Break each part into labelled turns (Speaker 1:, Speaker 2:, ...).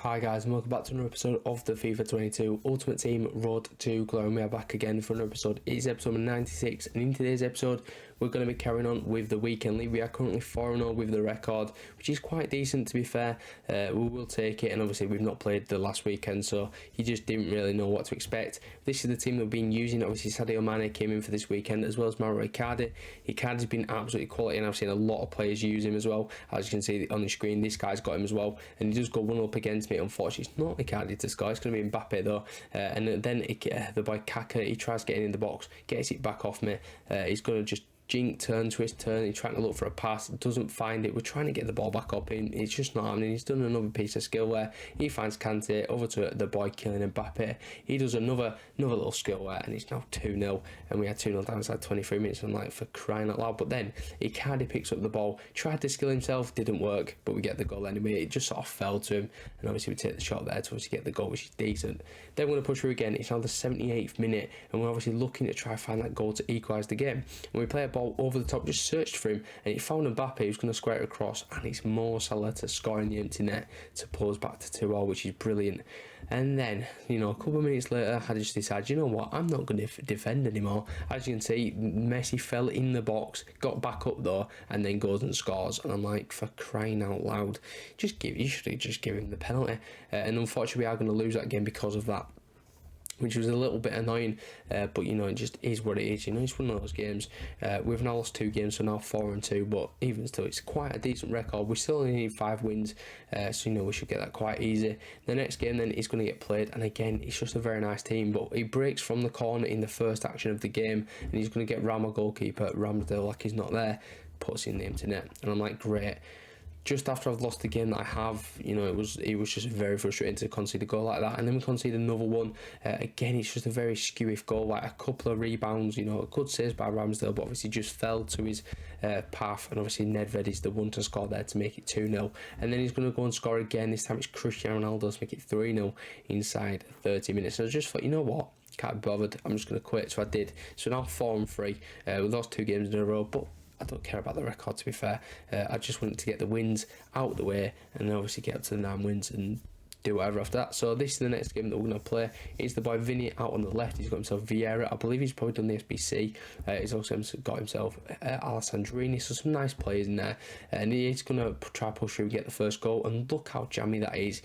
Speaker 1: Hi guys, and welcome back to another episode of the FIFA 22 Ultimate Team Road to Glory. We are back again for another episode. It is episode 96, and in today's episode we're going to be carrying on with the weekend league. We are currently 4-0 with the record, which is quite decent to be fair. We will take it, and obviously we've not played the last weekend, so you just didn't really know what to expect. This is the team that we've been using. Obviously Sadio Mane came in for this weekend, as well as Mauro Icardi. Icardi's been absolutely quality, and I've seen a lot of players use him as well. As you can see on the screen, this guy's got him as well, and he does go one up against me. Unfortunately, it's not Icardi to score. It's going to be Mbappe though, and then the boy Kaka, he tries getting in the box, gets it back off me. He's going to just jink, turn, twist, turn. He's trying to look for a pass, doesn't find it. We're trying to get the ball back up in. It's just not happening. He's done another piece of skill where he finds Kante over to the boy killing Mbappe. He does another little skill where, and it's now 2-0, and we had 2-0 down inside 23 minutes. I'm like, for crying out loud. But then Icardi picks up the ball, tried to skill himself, didn't work, but we get the goal anyway. It just sort of fell to him, and obviously we take the shot there to obviously get the goal, which is decent. Then we're going to push through again. It's now the 78th minute, and we're obviously looking to try and find that goal to equalise the game. And we play a ball over the top, just searched for him, and he found Mbappe, who's going to square it across, and it's Mo Salah to score in the empty net to pull us back to 2-0, which is brilliant. And then, a couple of minutes later, I just decided, you know what, I'm not going to defend anymore. As you can see, Messi fell in the box, got back up though, and then goes and scores. And I'm like, for crying out loud, you should just give him the penalty. And unfortunately, we are going to lose that game because of that, which was a little bit annoying, but it just is what it is. It's one of those games. We've now lost 2 games, so now 4-2, but even still, it's quite a decent record. We still only need 5 wins, so we should get that quite easy. The next game then is going to get played, and again, it's just a very nice team, but he breaks from the corner in the first action of the game, and he's going to get Ram, goalkeeper, Ramsdale, like he's not there, puts in the empty net, and I'm like, great. Just after I've lost the game that I have, it was just very frustrating to concede a goal like that, and then we concede another one. Again, it's just a very skewy goal, like a couple of rebounds, good saves by Ramsdale, but obviously just fell to his path, and obviously Nedved is the one to score there to make it 2-0, and then he's going to go and score again. This time it's Cristiano Ronaldo to make it 3-0 inside 30 minutes. So I just thought, you know what, can't be bothered, I'm just going to quit. So I did. So now 4-3. We lost 2 games in a row, but I don't care about the record, to be fair. I just wanted to get the wins out of the way, and then obviously get up to the 9 wins and do whatever after that. So this is the next game that we're going to play. It's the boy Vinny out on the left. He's got himself Vieira. I believe he's probably done the SBC. He's also got himself Alessandrini. So some nice players in there, and he's going to try push through and get the first goal. And look how jammy that is.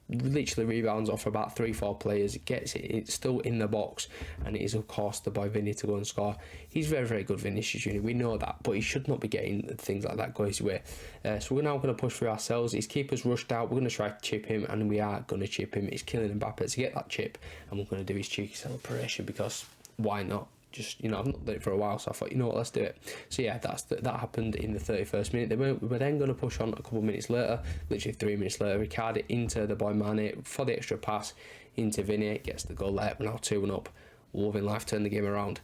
Speaker 1: Literally rebounds off about 3-4 players, it gets it, it's still in the box, and it is of course the boy Vinny to go and score. He's very, very good, Vinicius Junior, we know that, but he should not be getting things like that go his way. So we're now going to push through ourselves. His keeper's rushed out, we're going to try to chip him, and we are going to chip him. It's killing Mbappe to get that chip, and we're going to do his cheeky celebration because why not? Just, I've not done it for a while, so I thought, let's do it. So yeah, that happened in the 31st minute. We were then going to push on a couple of minutes later, literally 3 minutes later. Icardi into the boy Mane for the extra pass into Vinny, gets the goal there. We're now 2-1 up. Loving life, turn the game around.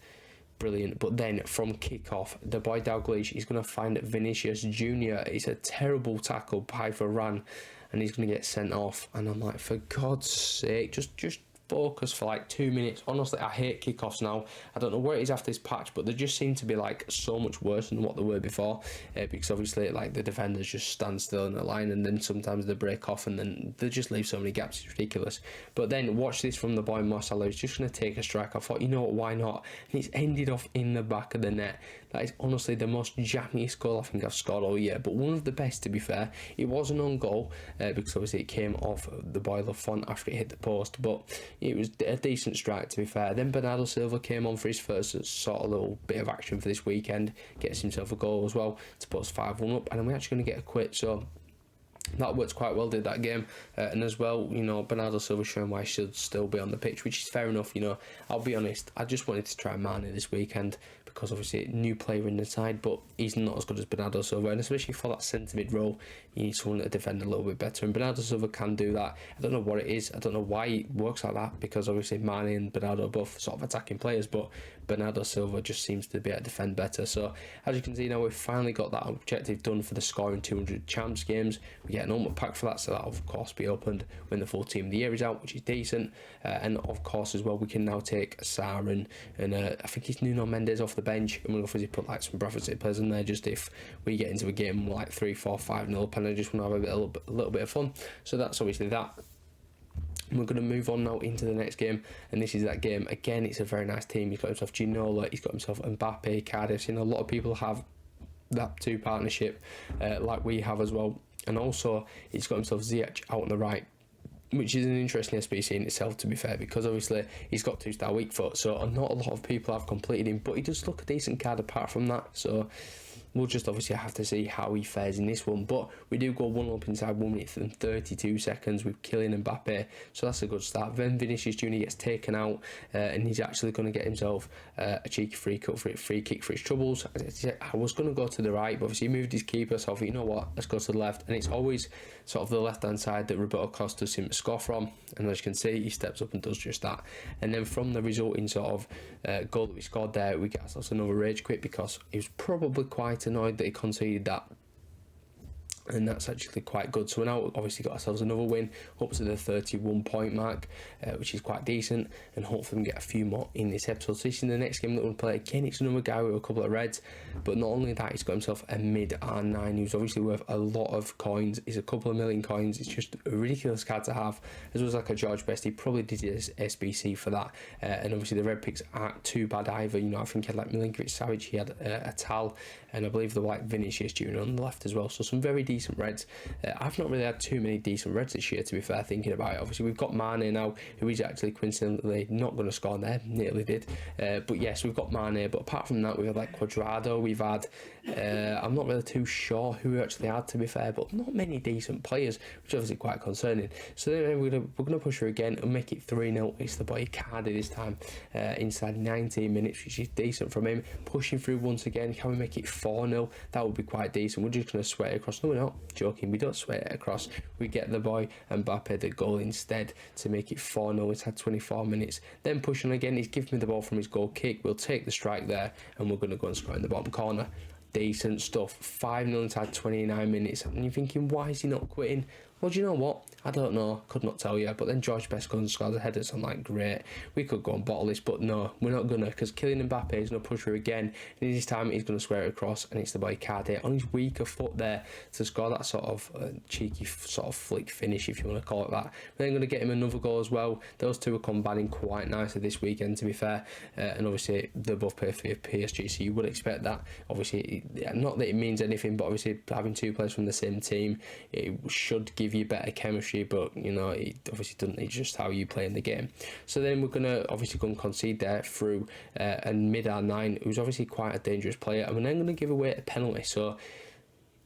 Speaker 1: Brilliant. But then from kick-off, the boy Dalglish is going to find Vinicius Junior. It's a terrible tackle by Varane, and he's going to get sent off. And I'm like, for God's sake, just focus for like 2 minutes. Honestly, I hate kickoffs now. I don't know where it is after this patch, but they just seem to be like so much worse than what they were before, because obviously like the defenders just stand still in the line, and then sometimes they break off, and then they just leave so many gaps. It's ridiculous. But then watch this from the boy Mo Salah. He's just going to take a strike. I thought, why not? And it's ended off in the back of the net. That is honestly the most jammiest goal I think I've scored all year, but one of the best, to be fair. It was an own goal, because obviously it came off the boy Lafont after it hit the post, but it was a decent strike, to be fair. Then Bernardo Silva came on for his first sort of little bit of action for this weekend, gets himself a goal as well to put us 5-1 up, and then we're actually going to get a quit. So that worked quite well, did that game. And as well, Bernardo Silva showing why he should still be on the pitch, which is fair enough. I'll be honest, I just wanted to try Mane this weekend, because obviously new player in the side, but he's not as good as Bernardo Silva, and especially for that centre mid role, you need someone to defend a little bit better, and Bernardo Silva can do that. I don't know what it is, I don't know why it works like that, because obviously Mane and Bernardo are both sort of attacking players, but Bernardo Silva just seems to be able to defend better. So as you can see now, we've finally got that objective done for the scoring 200 champs games. We get an ultimate pack for that, so that'll of course be opened when the full team of the year is out, which is decent. And of course as well, we can now take Sarr and I think it's Nuno Mendes off the bench, and we'll obviously put like some Bradford City players in there, just if we get into a game like 3-4-5-0 up, and I just want to have a little bit of fun. So that's obviously that. We're going to move on now into the next game, and this is that game. Again, it's a very nice team. He's got himself Ginola, he's got himself Mbappe, Cardiff. You know, a lot of people have that two partnership like we have as well. And also, he's got himself Ziyech out on the right, which is an interesting SBC in itself, to be fair, because obviously he's got 2-star weak foot, so not a lot of people have completed him, but he does look a decent card apart from that. So we'll just obviously have to see how he fares in this one. But we do go 1-up inside 1 minute and 32 seconds with Kylian Mbappe, so that's a good start. Then Vinicius Junior gets taken out, and he's actually going to get himself a cheeky free kick for his troubles. I was going to go to the right, but obviously he moved his keeper, so I thought, you know what, let's go to the left. And it's always sort of the left hand side that Roberto Costa seems to score from, and as you can see, he steps up and does just that. And then from the resulting sort of goal that we scored there, we get ourselves another rage quit, because he was probably quite annoyed that he conceded that, and that's actually quite good. So we now obviously got ourselves another win up to the 31 point mark, which is quite decent, and hopefully we can get a few more in this episode. So this is the next game that we'll play. Again, it's another guy with a couple of reds, but not only that, he's got himself a mid R9 who's obviously worth a lot of coins. It's a couple of million coins. It's just a ridiculous card to have. As well as like a George Best, he probably did his SBC for that, and obviously the red picks aren't too bad either. You know, I think he had like Milinkovic Savic, he had a Tal, and I believe the white Vinicius Junior on the left as well. So some very decent reds. I've not really had too many decent reds this year, to be fair, thinking about it. Obviously we've got Mane now, who is actually coincidentally not going to score there, nearly did, but yes, we've got Mane. But apart from that, we've had like Quadrado, we've had I'm not really too sure who we actually had, to be fair, but not many decent players, which is obviously quite concerning. So then we're gonna push her again and make it 3-0. It's the boy Cardi this time, inside 19 minutes, which is decent from him. Pushing through once again. Can we make it 4-0? That would be quite decent. We're just going to sweat it across. No, we're not joking. We don't sweat it across. We get the boy Mbappe the goal instead to make it 4-0. It's had 24 minutes. Then pushing again. He's giving me the ball from his goal kick. We'll take the strike there, and we're going to go and score in the bottom corner. Decent stuff. 5-0 inside 29 minutes. And you're thinking, why is he not quitting? Well, do you know what? I don't know. Could not tell you. But then George Best goes and scores a header, so I'm like, great. We could go and bottle this, but no, we're not going to, because Kylian Mbappe is going to push her again. And this time he's going to square it across, and it's the boy Cardi on his weaker foot there to score that sort of cheeky sort of flick finish, if you want to call it that. We're then going to get him another goal as well. Those two are combining quite nicely this weekend, to be fair. And obviously, they're both played for PSG, so you would expect that. Obviously, not that it means anything, but obviously having two players from the same team, it should give you better chemistry, but you know, it obviously doesn't. It's just how you play in the game. So then we're going to obviously go and concede there through a mid R9, who's obviously quite a dangerous player, and we're then going to give away a penalty. So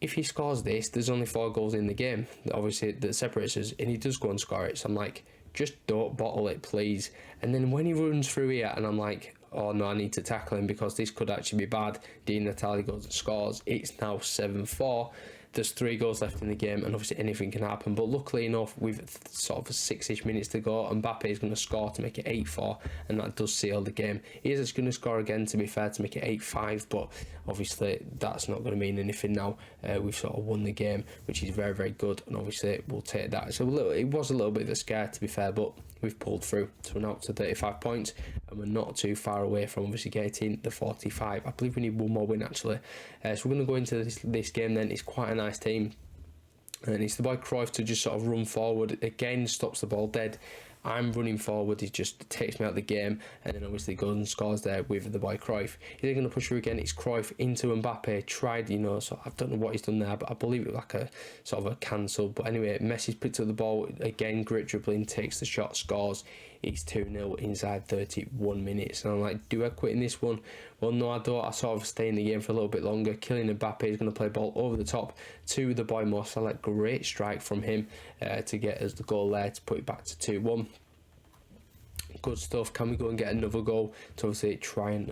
Speaker 1: if he scores this, there's only 4 goals in the game, obviously, that separates us, and he does go and score it. So I'm like, just don't bottle it, please. And then when he runs through here, and I'm like, oh no, I need to tackle him because this could actually be bad. Di Natale goes and scores. It's now 7-4. There's 3 goals left in the game, and obviously anything can happen. But luckily enough, with sort of 6-ish minutes to go, Mbappe is going to score to make it 8-4, and that does seal the game. He is going to score again, to be fair, to make it 8-5, but obviously that's not going to mean anything now. We've sort of won the game, which is very, very good, and obviously we'll take that. So it was a little bit of a scare, to be fair, but we've pulled through to now to 35 points, and we're not too far away from obviously getting the 45. I believe we need one more win, actually. So we're going to go into this game then. It's quite a nice team, and it's the boy Cruyff to just sort of run forward again, stops the ball dead. I'm running forward, he just takes me out of the game, and then obviously goes and scores there with the boy Cruyff. He's going to push through again. It's Cruyff into Mbappe, tried, you know, so I don't know what he's done there, but I believe it was like a sort of a cancel. But anyway, Messi's picked up the ball again, great dribbling, takes the shot, scores. It's 2-0 inside 31 minutes, and I'm like, do I quit in this one? Well, no, I don't. I sort of stay in the game for a little bit longer. Kylian Mbappe is going to play ball over the top to the boy Mo Salah. Great strike from him to get us the goal there to put it back to 2-1. Good stuff. Can we go and get another goal to obviously try and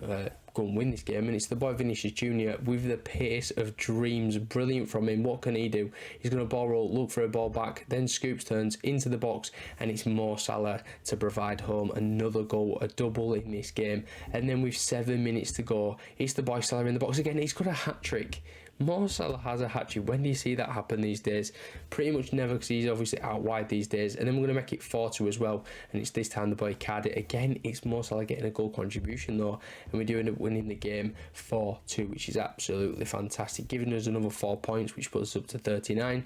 Speaker 1: go and win this game? And it's the boy Vinicius Junior with the pace of dreams. Brilliant from him. What can he do? He's going to ball roll, look for a ball back, then scoops, turns into the box, and it's Mo Salah to provide home another goal, a double in this game. And then with 7 minutes to go, it's the boy Salah in the box again. He's got a hat trick. Mo Salah has a hat-trick. When do you see that happen these days? Pretty much never, because he's obviously out wide these days. And then we're going to make it 4-2 as well, and it's this time the boy card it again. It's Mo Salah getting a goal contribution though, and we do end up winning the game 4-2, which is absolutely fantastic, giving us another 4 points, which puts us up to 39,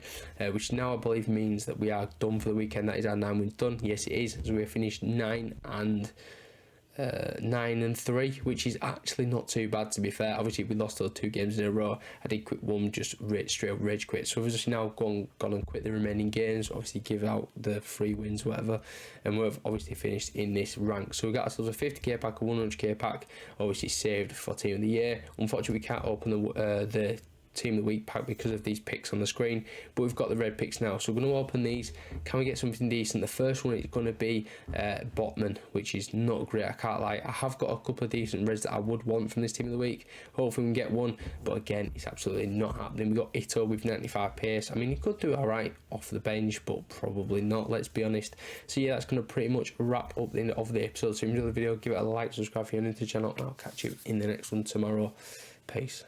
Speaker 1: which now I believe means that we are done for the weekend. That is our 9 wins done. Yes, it is. So we have finished 9-3, which is actually not too bad, to be fair. Obviously we lost those 2 games in a row. I did quit one, just straight up rage quit, so we've just now gone and quit the remaining games, obviously give out the 3 wins, whatever, and we've obviously finished in this rank. So we got ourselves a 50k pack, a 100k pack, obviously saved for team of the year. Unfortunately we can't open the team of the week pack because of these picks on the screen, but we've got the red picks now, so we're going to open these. Can we get something decent? The first one is going to be Botman, which is not great, I can't lie. I have got a couple of decent reds that I would want from this team of the week. Hopefully we can get one, but again, it's absolutely not happening. We got Ito with 95 pace. I mean, he could do alright off the bench, but probably not, let's be honest. So yeah, that's going to pretty much wrap up the end of the episode. So if you enjoyed the video, give it a like, subscribe if you're new to the channel, and I'll catch you in the next one tomorrow. Peace.